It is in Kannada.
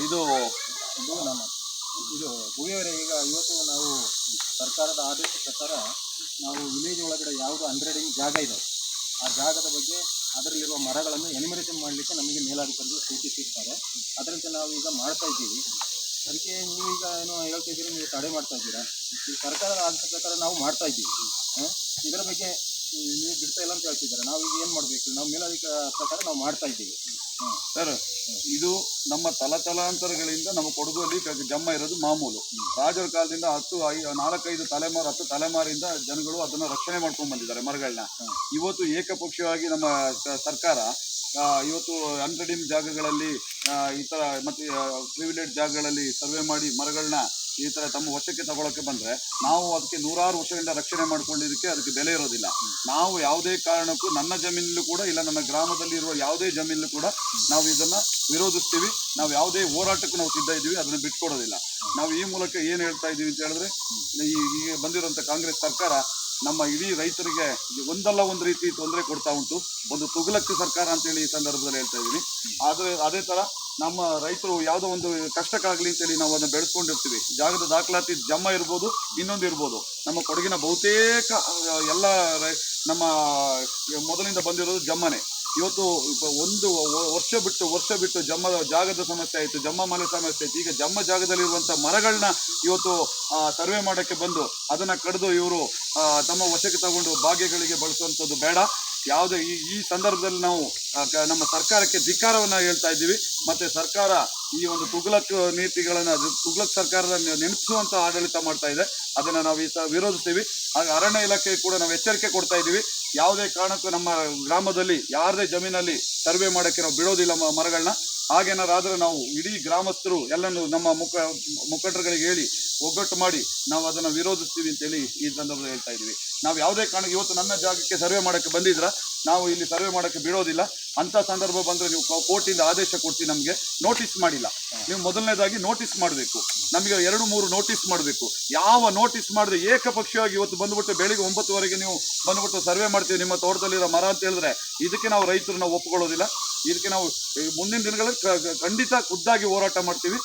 ಇದು ಇದು ನಮ್ಮ ಇದು ಭೂವಿಯವರೇ, ಈಗ ಇವತ್ತು ನಾವು ಸರ್ಕಾರದ ಆದೇಶ ಪ್ರಕಾರ ನಾವು ವಿಲೇಜ್ ಒಳಗಡೆ ಯಾವುದು 100 ಜಾಗ ಇದೆ, ಆ ಜಾಗದ ಬಗ್ಗೆ ಅದರಲ್ಲಿರುವ ಮರಗಳನ್ನು ಎನಿಮರೇಷನ್ ಮಾಡಲಿಕ್ಕೆ ನಮಗೆ ಮೇಲಾಧಿಕಾರಿಗಳು ಸೂಚಿಸಿರ್ತಾರೆ. ಅದರಂತೆ ನಾವು ಈಗ ಮಾಡ್ತಾ ಇದ್ದೀವಿ. ಅದಕ್ಕೆ ನೀವೀಗ ಏನೋ ಹೇಳ್ತಿದ್ದೀರಿ, ನೀವು ತಡೆ ಮಾಡ್ತಾ ಇದ್ದೀರಾ. ಈ ಸರ್ಕಾರದ ಆದೇಶ ಪ್ರಕಾರ ನಾವು ಮಾಡ್ತಾ ಇದ್ದೀವಿ. ಇದರ ಬಗ್ಗೆ ನೀವು ಬಿಡ್ತಾ ಇಲ್ಲ ಅಂತ ಹೇಳ್ತಿದ್ದಾರೆ. ನಾವು ಈಗ ಏನು ಮಾಡಬೇಕು? ನಾವು ಮೇಲಾಧಿಕಾರಿ ಪ್ರಕಾರ ನಾವು ಮಾಡ್ತಾ ಇದ್ದೀವಿ ಸರ್. ಇದು ನಮ್ಮ ತಲತಲಾಂತರಗಳಿಂದ ನಮ್ಮ ಕೊಡಗುಲ್ಲಿ ಜಮ್ಮ ಇರೋದು ಮಾಮೂಲು. ರಾಜರ ಕಾಲದಿಂದ 4-5 ತಲೆಮಾರು 10 ತಲೆಮಾರಿಂದ ಜನಗಳು ಅದನ್ನು ರಕ್ಷಣೆ ಮಾಡ್ಕೊಂಡು ಬಂದಿದ್ದಾರೆ ಮರಗಳನ್ನ. ಇವತ್ತು ಏಕಪಕ್ಷವಾಗಿ ನಮ್ಮ ಸರ್ಕಾರ ಇವತ್ತು ಅನ್ರೆಡಿಮ್ ಜಾಗಗಳಲ್ಲಿ ಈ ಥರ ಮತ್ತು ಪ್ರಿವಿಲೇಜ್ ಜಾಗಗಳಲ್ಲಿ ಸರ್ವೆ ಮಾಡಿ ಮರಗಳನ್ನ ಈ ಥರ ತಮ್ಮ ವಶಕ್ಕೆ ತಗೊಳ್ಳೋಕ್ಕೆ ಬಂದರೆ, ನಾವು ಅದಕ್ಕೆ 100 ವರ್ಷಗಳಿಂದ ರಕ್ಷಣೆ ಮಾಡ್ಕೊಂಡಿದ್ದಕ್ಕೆ ಅದಕ್ಕೆ ಬೆಲೆ ಇರೋದಿಲ್ಲ. ನಾವು ಯಾವುದೇ ಕಾರಣಕ್ಕೂ ನನ್ನ ಜಮೀನಲ್ಲೂ ಕೂಡ ಇಲ್ಲ, ನನ್ನ ಗ್ರಾಮದಲ್ಲಿರುವ ಯಾವುದೇ ಜಮೀನಲ್ಲೂ ಕೂಡ ನಾವು ಇದನ್ನು ವಿರೋಧಿಸ್ತೀವಿ. ನಾವು ಯಾವುದೇ ಹೋರಾಟಕ್ಕೆ ನಾವು ಸಿದ್ಧ ಇದ್ದೀವಿ, ಅದನ್ನು ಬಿಟ್ಕೊಡೋದಿಲ್ಲ. ನಾವು ಈ ಮೂಲಕ ಏನು ಹೇಳ್ತಾ ಇದ್ದೀವಿ ಅಂತ ಹೇಳಿದ್ರೆ, ಈಗ ಬಂದಿರುವಂಥ ಕಾಂಗ್ರೆಸ್ ಸರ್ಕಾರ ನಮ್ಮ ಇಡೀ ರೈತರಿಗೆ ಒಂದಲ್ಲ ಒಂದು ರೀತಿ ತೊಂದರೆ ಕೊಡ್ತಾ ಉಂಟು. ಒಂದು ತುಘಲಕ್ ಸರ್ಕಾರ ಅಂತೇಳಿ ಈ ಸಂದರ್ಭದಲ್ಲಿ ಹೇಳ್ತಾ ಇದ್ದೀನಿ. ಆದರೆ ಅದೇ ಥರ ನಮ್ಮ ರೈತರು ಯಾವುದೋ ಒಂದು ಕಷ್ಟಕ್ಕಾಗಲಿ ಅಂತೇಳಿ ನಾವು ಅದನ್ನು ಬೆಳೆಸ್ಕೊಂಡಿರ್ತೀವಿ. ಜಾಗದ ದಾಖಲಾತಿ ಜಮ್ಮ ಇರ್ಬೋದು, ಇನ್ನೊಂದು ಇರ್ಬೋದು. ನಮ್ಮ ಕೊಡಗಿನ ಬಹುತೇಕ ಎಲ್ಲ ನಮ್ಮ ಮೊದಲಿಂದ ಬಂದಿರೋದು ಜಮ್ಮನೆ. ಇವತ್ತು ಒಂದು ವರ್ಷ ಬಿಟ್ಟು ಜಮ್ಮ ಜಾಗದ ಸಮಸ್ಯೆ ಆಯಿತು, ಜಮ್ಮ ಮನೆ ಸಮಸ್ಯೆ ಆಯಿತು. ಈಗ ಜಮ್ಮ ಜಾಗದಲ್ಲಿರುವಂಥ ಮರಗಳನ್ನ ಇವತ್ತು ಸರ್ವೆ ಮಾಡೋಕ್ಕೆ ಬಂದು ಅದನ್ನು ಕಡಿದು ಇವರು ತಮ್ಮ ವಶಕ್ಕೆ ತಗೊಂಡು ಭಾಗ್ಯಗಳಿಗೆ ಬಳಸುವಂಥದ್ದು ಬೇಡ. ಯಾವುದೇ ಈ ಸಂದರ್ಭದಲ್ಲಿ ನಾವು ನಮ್ಮ ಸರ್ಕಾರಕ್ಕೆ ಧಿಕ್ಕಾರವನ್ನು ಹೇಳ್ತಾ ಇದ್ದೀವಿ. ಮತ್ತು ಸರ್ಕಾರ ಈ ಒಂದು ತುಘಲಕ್ ನೀತಿಗಳನ್ನು, ತುಘಲಕ್ ಸರ್ಕಾರದ ನೆನಪಿಸುವಂಥ ಆಡಳಿತ ಮಾಡ್ತಾ ಇದೆ. ಅದನ್ನು ನಾವು ವಿರೋಧಿಸ್ತೀವಿ. ಹಾಗೆ ಅರಣ್ಯ ಇಲಾಖೆಗೆ ಕೂಡ ನಾವು ಎಚ್ಚರಿಕೆ ಕೊಡ್ತಾ ಇದ್ದೀವಿ. ಯಾವುದೇ ಕಾರಣಕ್ಕೂ ನಮ್ಮ ಗ್ರಾಮದಲ್ಲಿ ಯಾರದೇ ಜಮೀನಲ್ಲಿ ಸರ್ವೆ ಮಾಡೋಕ್ಕೆ ನಾವು ಬಿಡೋದಿಲ್ಲ ಮರಗಳನ್ನ. ಹಾಗೇನಾರಾದರೆ ನಾವು ಇಡೀ ಗ್ರಾಮಸ್ಥರು ಎಲ್ಲನೂ ನಮ್ಮ ಮುಖಂಡರುಗಳಿಗೆ ಹೇಳಿ ಒಗ್ಗಟ್ಟು ಮಾಡಿ ನಾವು ಅದನ್ನು ವಿರೋಧಿಸ್ತೀವಿ ಅಂತೇಳಿ ಈ ಸಂದರ್ಭದಲ್ಲಿ ಹೇಳ್ತಾ ಇದ್ದೀವಿ. ನಾವು ಯಾವುದೇ ಕಾರಣಕ್ಕೆ ಇವತ್ತು ನನ್ನ ಜಾಗಕ್ಕೆ ಸರ್ವೆ ಮಾಡೋಕ್ಕೆ ಬಂದಿದ್ರೆ ನಾವು ಇಲ್ಲಿ ಸರ್ವೆ ಮಾಡೋಕ್ಕೆ ಬಿಡೋದಿಲ್ಲ. ಅಂಥ ಸಂದರ್ಭ ಬಂದರೆ ನೀವು ಕೋರ್ಟಿಂದ ಆದೇಶ ಕೊಡ್ತೀವಿ. ನಮಗೆ ನೋಟಿಸ್ ಮಾಡಿಲ್ಲ. ನೀವು ಮೊದಲನೇದಾಗಿ ನೋಟಿಸ್ ಮಾಡಬೇಕು. ನಮಗೆ 2-3 ನೋಟಿಸ್ ಮಾಡಬೇಕು. ಯಾವ ನೋಟಿಸ್ ಮಾಡಿದ್ರೆ ಏಕಪಕ್ಷವಾಗಿ ಇವತ್ತು ಬಂದುಬಿಟ್ಟು ಬೆಳಿಗ್ಗೆ 9 ನೀವು ಬಂದುಬಿಟ್ಟು ಸರ್ವೆ ಮಾಡ್ತೀವಿ ನಿಮ್ಮ ತೋಟದಲ್ಲಿರೋ ಮರ ಅಂತ ಹೇಳಿದ್ರೆ, ಇದಕ್ಕೆ ನಾವು ರೈತರು ನಾವು ಒಪ್ಕೊಳ್ಳೋದಿಲ್ಲ. ಇದಕ್ಕೆ ನಾವು ಮುಂದಿನ ದಿನಗಳಲ್ಲಿ ಖಂಡಿತ ಖುದ್ದಾಗಿ ಹೋರಾಟ ಮಾಡ್ತೀವಿ.